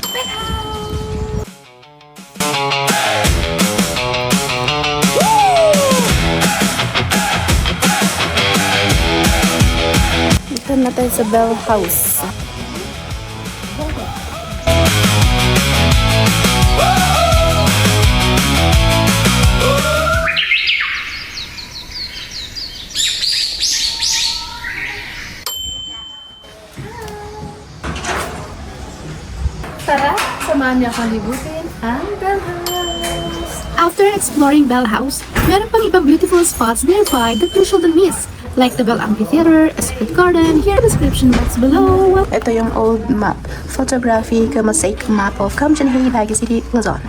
Ito na tayo sa Bell House. Tara, samahan niya akong libutin ang Bell House. After exploring Bell House, meron pang ibang beautiful spots nearby that you shouldn't miss, like the Bell Amphitheater, a split garden, here the description box below. Ito yung old map. Photographic mosaic map of Kamjanhe, Baguio City, Luzon.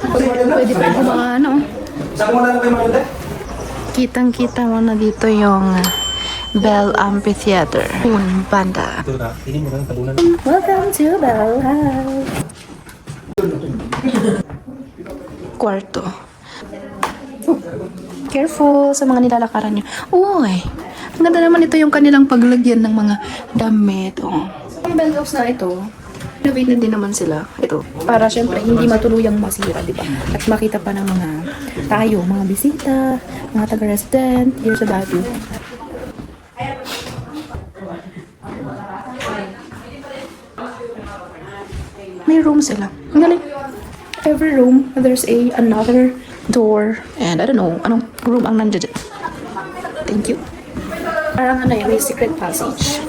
Pwede pa yung mga ano. Kitang-kita mo na dito yung Bell Amphitheater. Banda. Welcome to Bell House. Kwarto. Careful sa mga nilalakaran nyo. Uy, ang ganda naman ito yung kanilang paglagyan ng mga damit. Oh. Ang Bell House na ito, innovated din naman sila. Ito, para syempre hindi matuluyang masira, di ba? At makita pa ng mga tayo, mga bisita, mga taga-resident here sa Baguio. May room sila. Ang galing. Every room, there's another door. And I don't know, anong room ang nandiyan dyan. Thank you. Parang ano yun, may secret passage.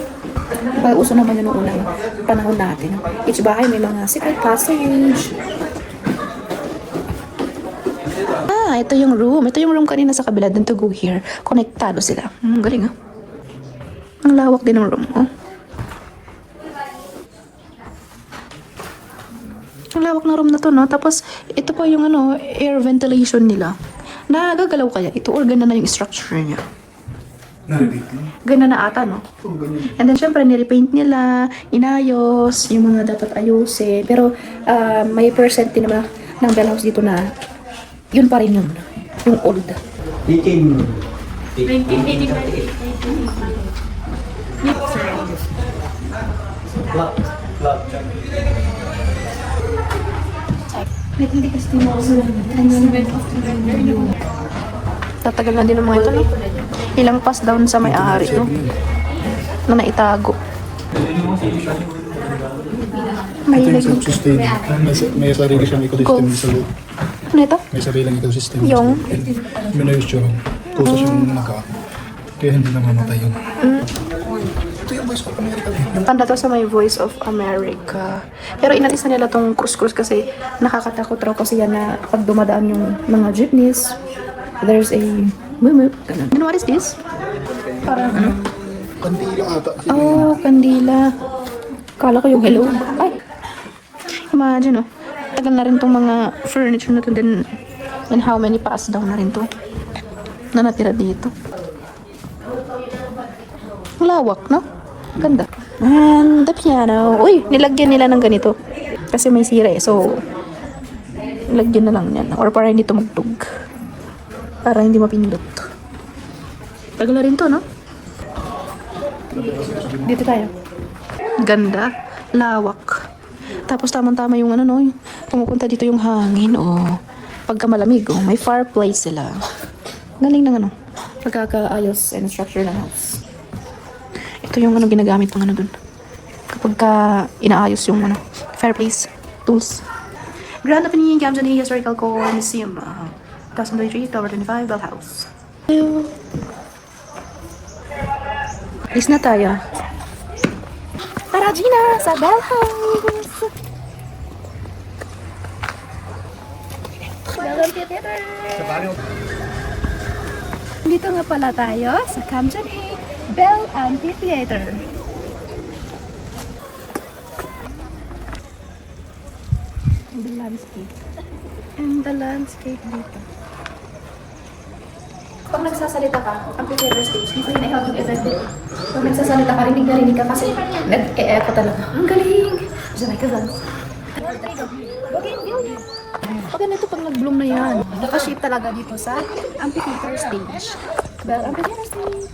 Uso naman yun noong unang panahon natin. Each bahay may mga secret passage. Ito yung room. Ito yung room kanina sa kabila. Then to go here. Konektado sila. Galing ah. Ang lawak din ng room. Oh. Ang lawak na room na to, no? Tapos, ito pa yung ano, air ventilation nila. Nagagalaw kaya? Ito or ganda na yung structure niya? Ganda na ata, no? And then, syempre, nirepaint nila, inayos, yung mga dapat ayusin. Pero, may percent din naman ng Bell House dito na yun pa rin yun. Yung old. 1888. Tatagal na din ng mga ito, no? Ilang pass down sa may-ari, no? Na naitago. May laging Sustain. May sarili siyang ecosystem sa loob. ano ito? May sariling ecosystem. Yung? Minayos siya. Kusa siyang naka. Kaya hindi namamatay yun. Ito yung Voice of America. Tanda to sa may Voice of America. Pero inalis na nila tong cruise kasi nakakatakot raw kasi yan na pag dumadaan yung mga jeepneys, there's a mumut. Ganun. And what is this? Parang ano? Kandila ata. Oh, kandila. Kala ko yung hello. Ay! Imagine, oh. Tagal na rin tong mga furniture na to din. And how many pass down na rin to na natira dito. Lawak, no? Ganda. And the piano. Uy, nilagyan nila ng ganito. Kasi may sira eh. So, nilagyan na lang yan. Or para hindi tumugtog. Para hindi mapindot. Tagal na rin to, no? Dito tayo. Ganda. Lawak. Tapos tamang-tama yung ano, no? Pumupunta dito yung hangin, oh. Pagka malamig, oh. May fireplace sila. Galing ng ano. Pagkakaayos and structure ng house. Ito yung ano ginagamit pang ano dun. Kapag inaayos yung ano, fireplace, tools. Grand Opening Kamjanhe Historical Core Museum. 2023, Tower 25, Bell House. Alis na tayo. Tara, Gina! Sa Bell House! Bell Amphitheater! Dito nga pala tayo sa Kamjanhe Bell Amphitheater. And the landscape. And the landscape dito. Pag nagsasalita ka, amphitheater stage, dito yung i-help yung event dito. Pag nagsasalita ka, rinig na rinig ka kasi nag-e-echo talaga. Ang galing! Jamaica Dance. Pag ganito pag nag-bloom na yan, nakashape talaga dito sa amphitheater stage. Bell Amphitheater stage.